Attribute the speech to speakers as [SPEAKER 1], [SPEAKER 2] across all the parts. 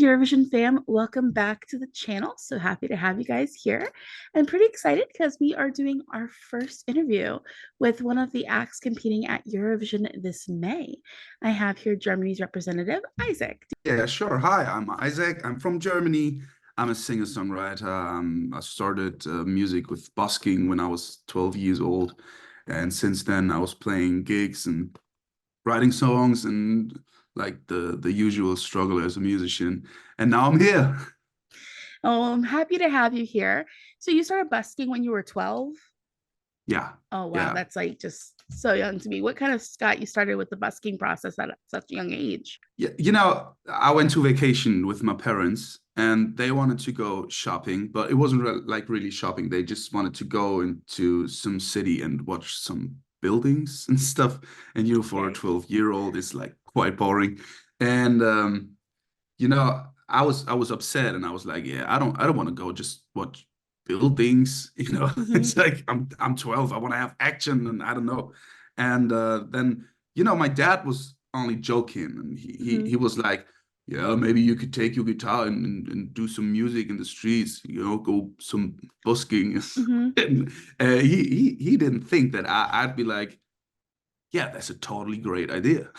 [SPEAKER 1] Eurovision fam, welcome back to the channel. So happy to have you guys here. I'm pretty excited because we are doing our first interview with one of the acts competing at Eurovision this May. I have here Germany's representative, Isaac.
[SPEAKER 2] Yeah, sure. Hi, I'm Isaac. I'm from Germany. I'm a singer-songwriter. I started music with busking when I was 12 years old. And since then, I was playing gigs and writing songs and like the usual struggle as a musician. And now I'm here.
[SPEAKER 1] Oh, I'm happy to have you here. So you started busking when you were 12?
[SPEAKER 2] Yeah,
[SPEAKER 1] Oh, wow.
[SPEAKER 2] yeah.
[SPEAKER 1] That's like just so young to me. What kind of got you started with the busking process at such a young age?
[SPEAKER 2] Yeah, I went to vacation with my parents and they wanted to go shopping, but it wasn't re like really shopping. They just wanted to go into some city and watch some buildings and stuff. And for a
[SPEAKER 1] Okay.
[SPEAKER 2] 12-year-old, it's like quite boring. And I was upset and I was like, yeah, I don't want to go just watch buildings.
[SPEAKER 1] Hmm.
[SPEAKER 2] It's like I'm 12. I want to have action and I don't know. And then my dad was only joking and he
[SPEAKER 1] Hmm.
[SPEAKER 2] was like, yeah, maybe you could take your guitar and do some music in the streets, go some busking.
[SPEAKER 1] Hmm.
[SPEAKER 2] And he didn't think that I'd be like, yeah, that's a totally great idea.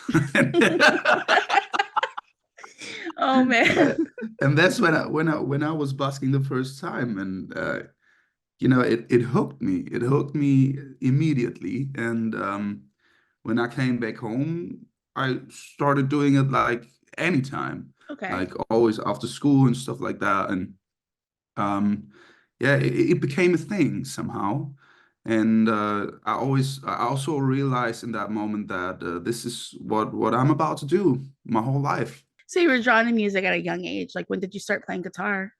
[SPEAKER 1] Oh, man.
[SPEAKER 2] Uh, and that's when I was busking the first time, and it hooked me. It hooked me immediately. And when I came back home, I started doing it like anytime,
[SPEAKER 1] Okay.
[SPEAKER 2] like always after school and stuff like that. And um, yeah, it became a thing somehow. And I also realized in that moment that this is what I'm about to do my whole life.
[SPEAKER 1] So you were drawn to music at a young age. Like when did you start playing guitar?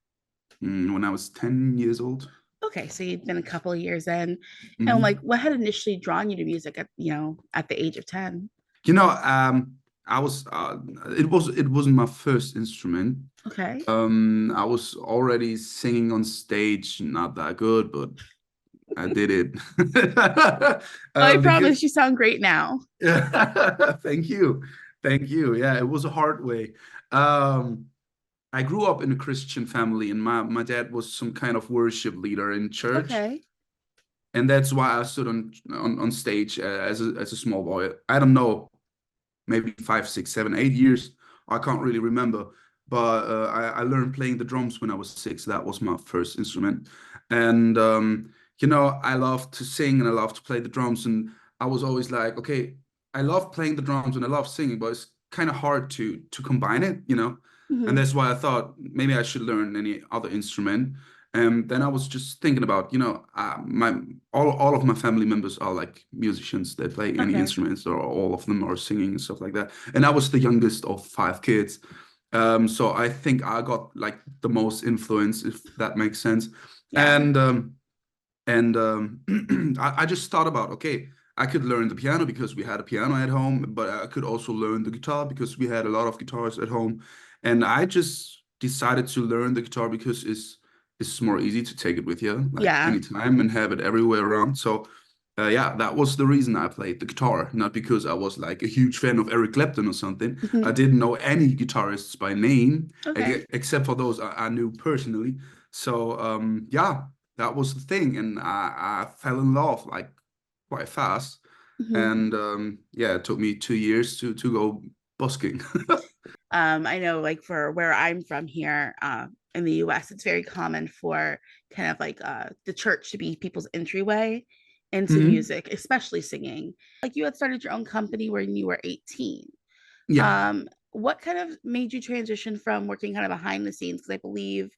[SPEAKER 2] When I was 10 years old.
[SPEAKER 1] Okay, so you'd been a couple of years in. And like
[SPEAKER 2] hmm
[SPEAKER 1] what had initially drawn you to music at the age of 10?
[SPEAKER 2] You know, I was it wasn't my first instrument.
[SPEAKER 1] Okay.
[SPEAKER 2] I was already singing on stage, not that good, but I did it.
[SPEAKER 1] I
[SPEAKER 2] Because
[SPEAKER 1] promise you sound great now.
[SPEAKER 2] thank you. Thank you. Yeah, it was a hard way. Um, I grew up in a Christian family, and my dad was some kind of worship leader in church.
[SPEAKER 1] Okay.
[SPEAKER 2] And that's why I stood on stage as a small boy. I don't know, maybe 5, 6, 7, 8 years. I can't really remember, but I learned playing the drums when I was 6. That was my first instrument, and I love to sing and I love to play the drums. And I was always like, okay, I love playing the drums and I love singing, but it's kind of hard to combine it. And
[SPEAKER 1] Hmm.
[SPEAKER 2] that's why I thought maybe I should learn any other instrument. And then I was just thinking about, my all of my family members are like musicians. They play any
[SPEAKER 1] Okay.
[SPEAKER 2] instruments, or all of them are singing and stuff like that. And I was the youngest of 5 kids. So I think I got like the most influence, if that makes sense.
[SPEAKER 1] Yeah.
[SPEAKER 2] And I just thought about, okay, I could learn the piano because we had a piano at home, but I could also learn the guitar because we had a lot of guitars at home. And I just decided to learn the guitar because it's more easy to take it with you like
[SPEAKER 1] Yeah.
[SPEAKER 2] anytime and have it everywhere around. So yeah, that was the reason I played the guitar, not because I was like a huge fan of Eric Clapton or something. I
[SPEAKER 1] Hmm.
[SPEAKER 2] didn't know any guitarists by name,
[SPEAKER 1] Okay.
[SPEAKER 2] except for those I knew personally. So yeah, that was the thing, and I fell in love like quite fast.
[SPEAKER 1] Hmm.
[SPEAKER 2] And yeah, it took me 2 years to go busking.
[SPEAKER 1] I know like for where I'm from here, in the US, it's very common for kind of like the church to be people's entryway into
[SPEAKER 2] hmm
[SPEAKER 1] music, especially singing. Like you had started your own company when you were 18.
[SPEAKER 2] Yeah.
[SPEAKER 1] What kind of made you transition from working kind of behind the scenes? Because I believe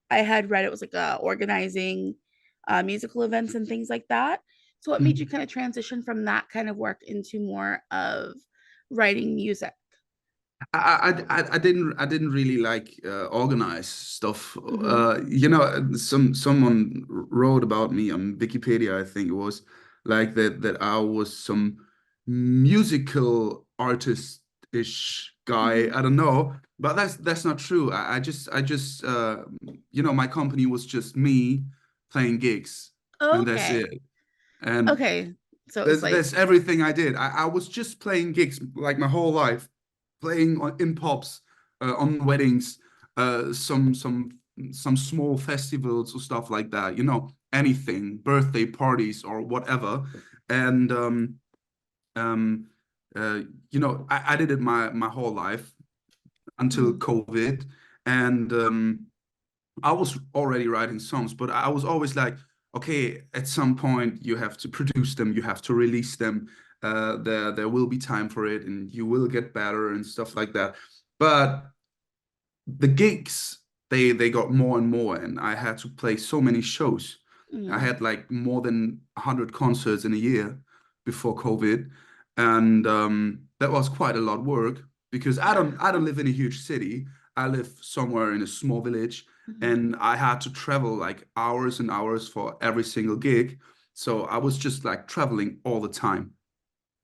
[SPEAKER 1] I had read it was like organizing musical events and things like that. So what made you
[SPEAKER 2] Mhm.
[SPEAKER 1] kind of transition from that kind of work into more of writing music?
[SPEAKER 2] I didn't really like organize stuff.
[SPEAKER 1] Hmm.
[SPEAKER 2] Someone wrote about me on Wikipedia, I think it was, like that I was some musical artist-ish guy.
[SPEAKER 1] Hmm.
[SPEAKER 2] I don't know, but that's not true. I just my company was just me playing gigs, and that's
[SPEAKER 1] Okay.
[SPEAKER 2] it. And
[SPEAKER 1] Okay. So it was
[SPEAKER 2] that's
[SPEAKER 1] like,
[SPEAKER 2] everything I did. I was just playing gigs like my whole life, playing in pubs, on weddings, some small festivals or stuff like that, you know, anything, birthday parties or whatever. And um, uh, you know, I did it my whole life until
[SPEAKER 1] Mhm.
[SPEAKER 2] COVID, and I was already writing songs, but I was always like, okay, at some point you have to produce them, you have to release them. There will be time for it, and you will get better and stuff like that. But the gigs, they got more and more, and I had to play so many shows. I
[SPEAKER 1] Mhm.
[SPEAKER 2] had like more than 100 concerts in a year before COVID, and that was quite a lot of work because
[SPEAKER 1] Yeah.
[SPEAKER 2] I don't live in a huge city. I live somewhere in a small village,
[SPEAKER 1] Mhm.
[SPEAKER 2] and I had to travel like hours and hours for every single gig. So I was just like traveling all the time.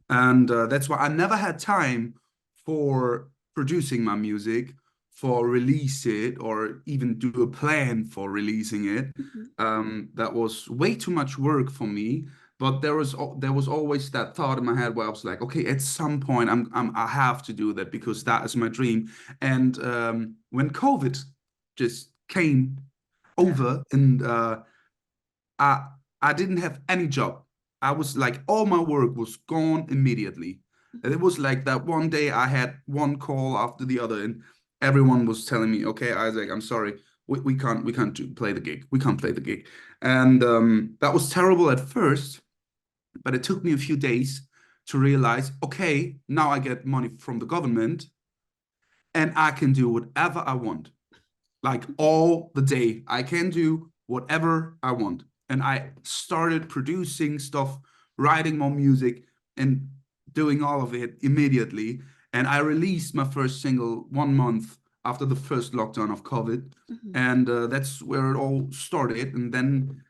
[SPEAKER 2] And that's why I never had time for producing my music, for release it, or even do a plan for releasing it.
[SPEAKER 1] Mhm.
[SPEAKER 2] That was way too much work for me. But there was always that thought in my head where I was like, okay, at some point I have to do that because that is my dream. And when COVID just came
[SPEAKER 1] Yeah.
[SPEAKER 2] over, and I I didn't have any job. I was like all my work was gone immediately. And
[SPEAKER 1] Mhm.
[SPEAKER 2] it was like that one day I had one call after the other, and everyone was telling me, "Okay, Isaac, I'm sorry, we can't play the gig. We can't play the gig." And that was terrible at first, but it took me a few days to realize, okay, now I get money from the government, and I can do whatever I want like
[SPEAKER 1] Mhm.
[SPEAKER 2] all the day. I can do whatever I want. And I started producing stuff, writing more music, and doing all of it immediately. And I released my first single 1 month after the first lockdown of COVID.
[SPEAKER 1] Mhm.
[SPEAKER 2] And that's where it all started. And then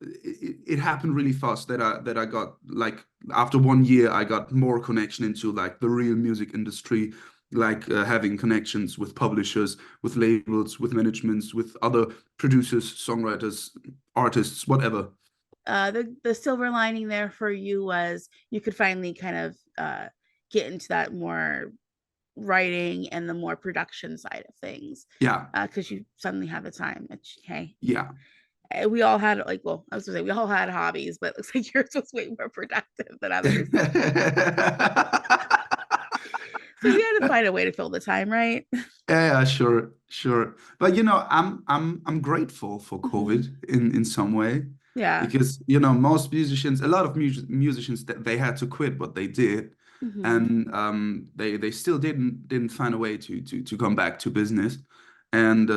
[SPEAKER 2] it happened really fast that I got like after 1 year I got more connection into like the real music industry, like having connections with publishers, with labels, with managements, with other producers, songwriters, artists, whatever.
[SPEAKER 1] The silver lining there for you was you could finally kind of get into that more writing and the more production side of things
[SPEAKER 2] Yeah,
[SPEAKER 1] because you suddenly have the time, which hey,
[SPEAKER 2] yeah.
[SPEAKER 1] we all had like, well, I was gonna say we all had hobbies, but it looks like yours was way more productive than others. So you had to find a way to fill the time, right?
[SPEAKER 2] Yeah, sure, sure. But you know, I'm grateful for
[SPEAKER 1] Mhm.
[SPEAKER 2] COVID in some way
[SPEAKER 1] Yeah.
[SPEAKER 2] because you know most musicians, a lot of musicians that they had to quit what they did,
[SPEAKER 1] Mhm.
[SPEAKER 2] and they still didn't find a way to come back to business. And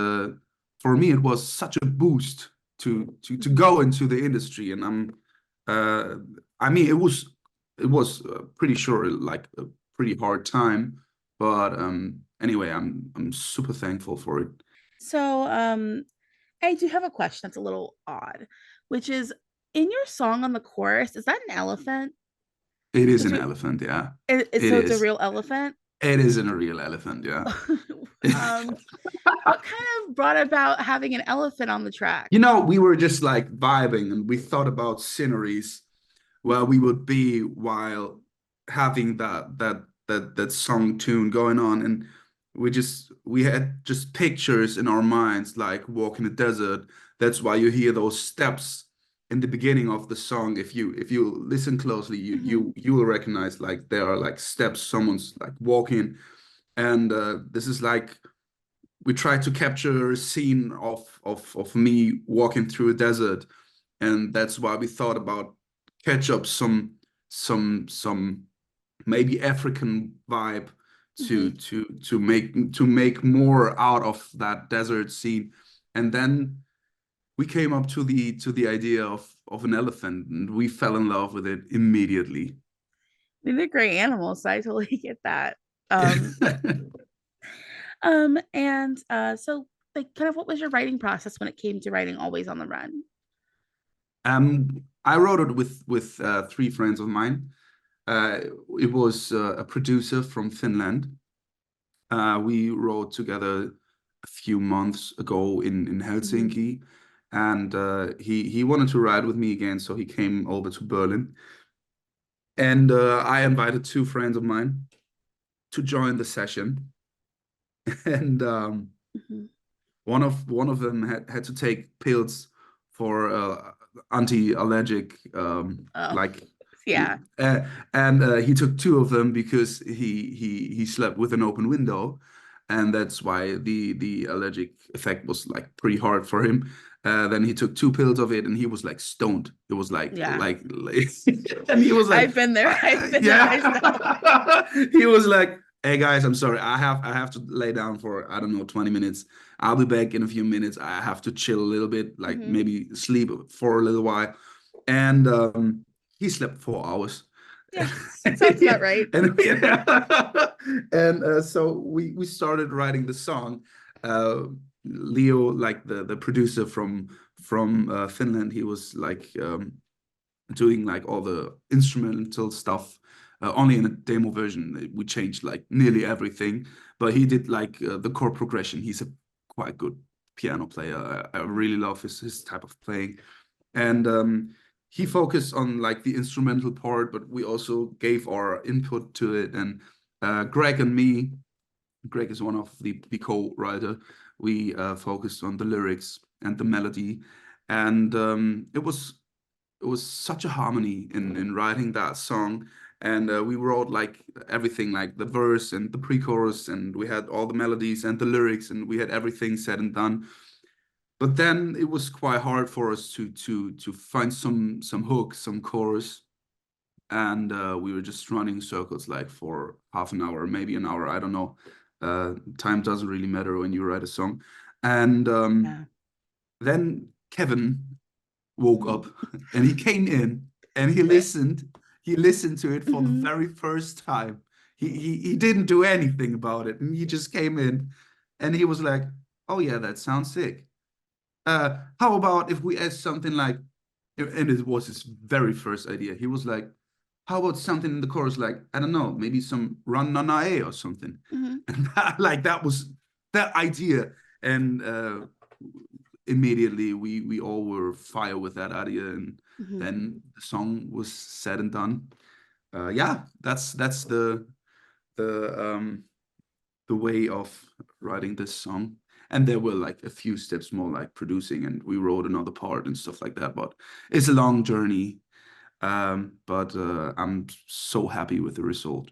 [SPEAKER 2] for me, it was such a boost to
[SPEAKER 1] Mhm.
[SPEAKER 2] go into the industry, and uh I mean it was pretty sure like a pretty hard time, but anyway, I'm super thankful for it.
[SPEAKER 1] So, I do have a question that's a little odd, which is in your song on the chorus, is that an elephant?
[SPEAKER 2] It is
[SPEAKER 1] Because
[SPEAKER 2] an
[SPEAKER 1] we,
[SPEAKER 2] elephant, yeah. It
[SPEAKER 1] so it's a
[SPEAKER 2] is.
[SPEAKER 1] real elephant.
[SPEAKER 2] It isn't a real elephant, yeah.
[SPEAKER 1] um, what kind of brought about having an elephant on the track?
[SPEAKER 2] You know, we were just like vibing and we thought about sceneries where we
[SPEAKER 1] Mhm.
[SPEAKER 2] would be while having that song tune going on, and we had just pictures in our minds like walking the desert. That's why you hear those steps in the beginning of the song. If you listen closely,
[SPEAKER 1] Mhm.
[SPEAKER 2] you will recognize like there are like steps, someone's like walking. And this is like we tried to capture a scene of me walking through a desert, and that's why we thought about catch up some maybe African vibe
[SPEAKER 1] Mhm.
[SPEAKER 2] to make more out of that desert scene. And then we came up to the idea of an elephant, and we fell in love with it immediately.
[SPEAKER 1] They're great animals, so I totally get that. Um, and so like kind of what was your writing process when it came to writing Always on the Run?
[SPEAKER 2] I wrote it with three friends of mine. Uh, it was a producer from Finland. We wrote together a few months ago in
[SPEAKER 1] Mhm.
[SPEAKER 2] Helsinki, and he wanted to ride with me again, so he came over to Berlin. And I invited two friends of mine to join the session. And
[SPEAKER 1] Mhm.
[SPEAKER 2] one of them had to take pills for anti-allergic
[SPEAKER 1] Oh,
[SPEAKER 2] like
[SPEAKER 1] yeah.
[SPEAKER 2] and he took two of them because he slept with an open window, and that's why the allergic effect was like pretty hard for him. Then he took two pills of it, and he was like stoned. It was
[SPEAKER 1] Yeah.
[SPEAKER 2] and he was like,
[SPEAKER 1] I've been there. I've been there myself.
[SPEAKER 2] yeah. He was like, "Hey guys, I'm sorry. I have to lay down for I don't know 20 minutes. I'll be back in a few minutes. I have to chill a little bit, like
[SPEAKER 1] Hmm.
[SPEAKER 2] maybe sleep for a little while." And he slept 4 hours.
[SPEAKER 1] Yeah, sounds about right.
[SPEAKER 2] and and so we started writing the song. Uh, Leo, like the producer from Finland, he was like doing like all the instrumental stuff. Only in a demo version, we changed like nearly everything. But he did like the chord progression. He's a quite good piano player. I really love his type of playing, and he focused on like the instrumental part, but we also gave our input to it. And Greg and me, Greg is one of the co-writer. We focused on the lyrics and the melody, and it was such a harmony in writing that song. And we wrote like everything, like the verse and the pre-chorus, and we had all the melodies and the lyrics, and we had everything said and done. But then it was quite hard for us to find some hook, some chorus, and we were just running circles like for half an hour, maybe an hour. I don't know. Time doesn't really matter when you write a song. And
[SPEAKER 1] Yeah.
[SPEAKER 2] then Kevin woke up and he came in and he
[SPEAKER 1] Wait.
[SPEAKER 2] listened. He listened to it for the
[SPEAKER 1] Hmm.
[SPEAKER 2] very first time. He didn't do anything about it, and he just came in and he was like, "Oh yeah, that sounds sick. How about if we add something like," and it was his very first idea. He was like, "How about something in the chorus like, I don't know, maybe some run na na or something."
[SPEAKER 1] Hmm.
[SPEAKER 2] And that was that idea. And immediately we all were fire with that idea, and
[SPEAKER 1] Hmm.
[SPEAKER 2] then the song was said and done. Yeah, that's the the way of writing this song. And there were like a few steps more like producing, and we wrote another part and stuff like that. But it's a long journey. But I'm so happy with the result.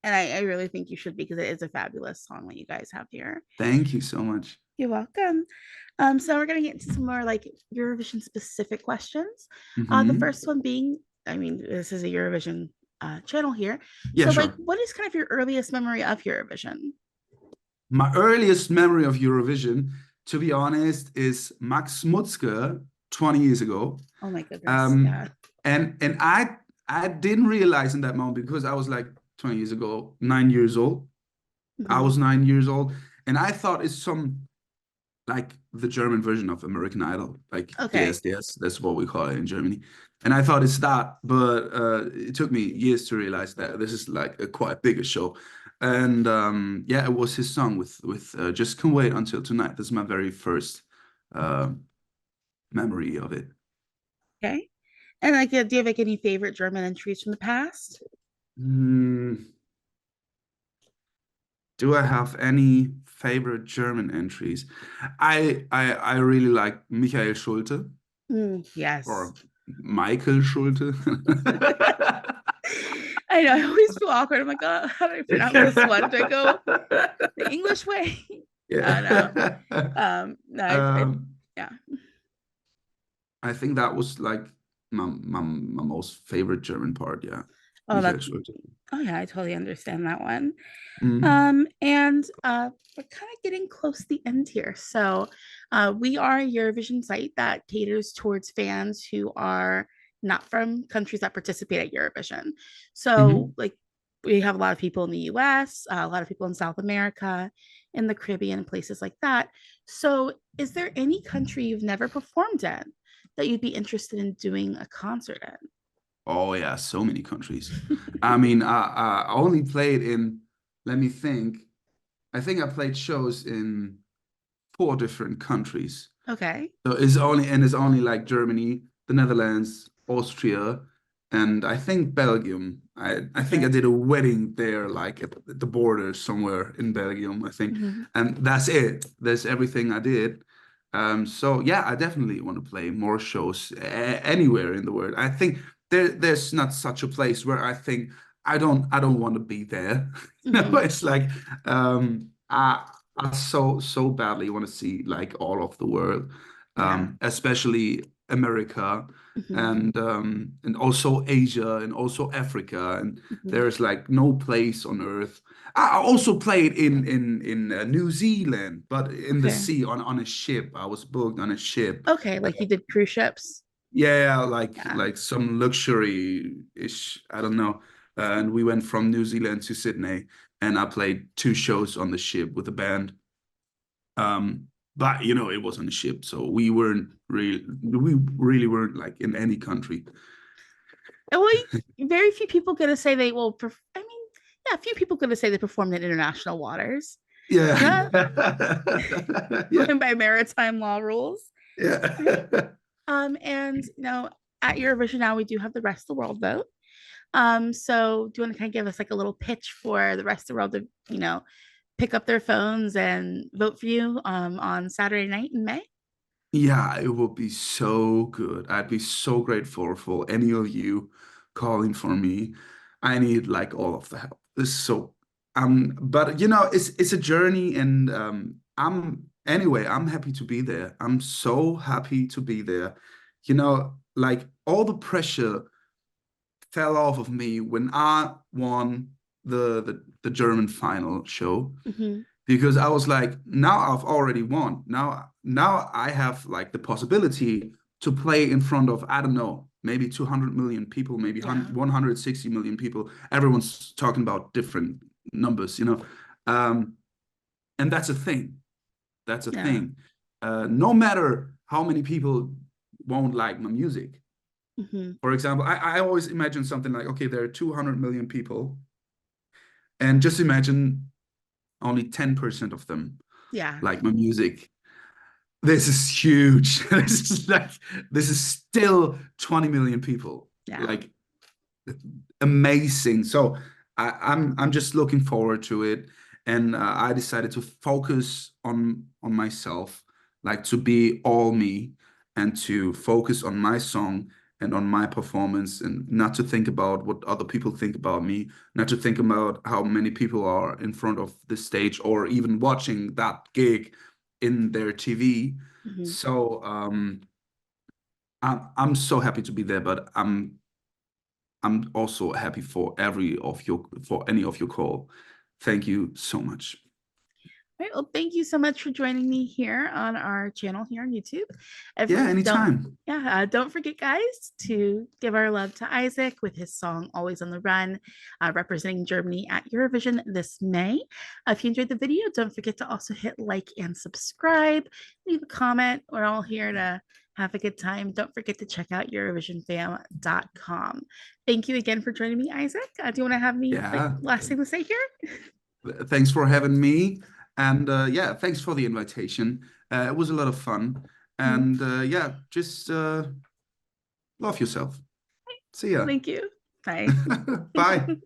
[SPEAKER 1] And I really think you should be because it is a fabulous song that you guys have here.
[SPEAKER 2] Thank you so much.
[SPEAKER 1] You're welcome. So we're gonna get into some more like Eurovision specific questions. The
[SPEAKER 2] Hmm.
[SPEAKER 1] first one being, I mean, this is a Eurovision channel here.
[SPEAKER 2] Yeah,
[SPEAKER 1] So like,
[SPEAKER 2] sure.
[SPEAKER 1] what is kind of your earliest memory of Eurovision?
[SPEAKER 2] My earliest memory of Eurovision, to be honest, is Max Mutzke 20 years ago.
[SPEAKER 1] Oh my goodness,
[SPEAKER 2] Um,
[SPEAKER 1] yeah.
[SPEAKER 2] and I didn't realize in that moment because I was like 20 years ago, 9 years old. I
[SPEAKER 1] Hmm.
[SPEAKER 2] was 9 years old, and I thought it's some like the German version of American Idol, like
[SPEAKER 1] Okay.
[SPEAKER 2] DSDS. That's what we call it in Germany. And I thought it's that, but it took me years to realize that this is like a quite bigger show. And yeah, it was his song with "Just Can't Wait Until Tonight." This is my very first uh, memory of it.
[SPEAKER 1] Okay. And like, do you have like any favorite German entries from the past?
[SPEAKER 2] Hmm, do I have any favorite German entries? I really like Michael Schulte
[SPEAKER 1] Yes.
[SPEAKER 2] or Michael Schulte.
[SPEAKER 1] I know. I always feel awkward. I'm like, oh, how do I pronounce this one? Do I go the English way? I know.
[SPEAKER 2] Yeah.
[SPEAKER 1] No,
[SPEAKER 2] Um,
[SPEAKER 1] yeah.
[SPEAKER 2] I think that was like my most favorite German part. Yeah,
[SPEAKER 1] Oh,
[SPEAKER 2] Michael
[SPEAKER 1] that's,
[SPEAKER 2] Schulte.
[SPEAKER 1] oh yeah, I totally understand that one.
[SPEAKER 2] Mm.
[SPEAKER 1] And we're kind of getting close to the end here. So we are a Eurovision site that caters towards fans who are not from countries that participate at Eurovision. So
[SPEAKER 2] Hmm.
[SPEAKER 1] like we have a lot of people in the US, a lot of people in South America, in the Caribbean, places like that. So is there any country you've never performed in that you'd be interested in doing a concert
[SPEAKER 2] Oh yeah, so many countries. I mean, I only played in. Let me think. I think I played shows in four different countries.
[SPEAKER 1] in? Okay.
[SPEAKER 2] So it's only like Germany, the Netherlands, Austria, and I think Belgium. I think I
[SPEAKER 1] Okay.
[SPEAKER 2] did a wedding there, like at the border somewhere in Belgium, I think.
[SPEAKER 1] Hmm.
[SPEAKER 2] And that's it. That's everything I did. So yeah, I definitely want to play more shows anywhere in the world. I think there's not such a place where I think I don't want to be there. You know,
[SPEAKER 1] Hmm.
[SPEAKER 2] it's like I so badly want to see like all of the world,
[SPEAKER 1] Yeah.
[SPEAKER 2] especially America
[SPEAKER 1] Hmm.
[SPEAKER 2] and also Asia and also Africa. And
[SPEAKER 1] Hmm.
[SPEAKER 2] there's like no place on earth. I also played in New Zealand, but in the
[SPEAKER 1] Okay.
[SPEAKER 2] sea on a ship. I was booked on a ship.
[SPEAKER 1] Okay, like you did cruise ships.
[SPEAKER 2] Yeah,
[SPEAKER 1] Yeah.
[SPEAKER 2] like some luxury-ish, I don't know. And we went from New Zealand to Sydney, and I played two shows on the ship with a band. But you know, it was on a ship, so we really weren't like in any country.
[SPEAKER 1] And well, very few people gonna say they will. I mean, yeah, a few people gonna say they performed in international waters.
[SPEAKER 2] Yeah.
[SPEAKER 1] You know,
[SPEAKER 2] Yeah.
[SPEAKER 1] going by maritime law rules, right?
[SPEAKER 2] Yeah.
[SPEAKER 1] And at Eurovision now we do have the rest of the world vote. So do you want to kind of give us like a little pitch for the rest of the world to, pick up their phones and vote for you on Saturday night in May?
[SPEAKER 2] Yeah, it would be so good. I'd be so grateful for any of you calling for me. I need like all of the help. But you know, it's a journey and I'm happy to be there. I'm so happy to be there. You know, like all the pressure fell off of me when I won the German final show
[SPEAKER 1] Hmm.
[SPEAKER 2] because I was like, now I've already won. Now I have like the possibility to play in front of, I don't know, maybe 200 million people, maybe
[SPEAKER 1] Yeah.
[SPEAKER 2] 160 million people. Everyone's talking about different numbers, you know. Um, and that's a thing. That's a
[SPEAKER 1] Yeah.
[SPEAKER 2] thing. No matter how many people won't like my music.
[SPEAKER 1] Hmm.
[SPEAKER 2] For example, I always imagine something like, okay, there are 200 million people, and just imagine only 10% of them
[SPEAKER 1] Yeah.
[SPEAKER 2] like my music. This is huge. This is still 20 million people.
[SPEAKER 1] Yeah.
[SPEAKER 2] Like amazing. So I'm just looking forward to it, and I decided to focus on myself, like to be all me, and to focus on my song and on my performance, and not to think about what other people think about me, not to think about how many people are in front of the stage or even watching that gig in their TV.
[SPEAKER 1] Hmm.
[SPEAKER 2] So I'm so happy to be there, but I'm also happy for any of your call. Thank you so much.
[SPEAKER 1] All right. Well, thank you so much for joining me here on our channel here on YouTube.
[SPEAKER 2] Yeah,
[SPEAKER 1] Everyone,
[SPEAKER 2] anytime.
[SPEAKER 1] don't forget, guys, to give our love to Isaac with his song "Always on the Run," representing Germany at Eurovision this May. If you enjoyed the video, don't forget to also hit like and subscribe. Leave a comment. We're all here to have a good time. Don't forget to check out EurovisionFam.com. Thank you again for joining me, Isaac. Do you want to have me like
[SPEAKER 2] Yeah.
[SPEAKER 1] last thing to say here?
[SPEAKER 2] Thanks for having me. And yeah, thanks for the invitation. It was a lot of fun. And yeah, just love yourself. See ya.
[SPEAKER 1] Thank you. Bye.
[SPEAKER 2] Bye.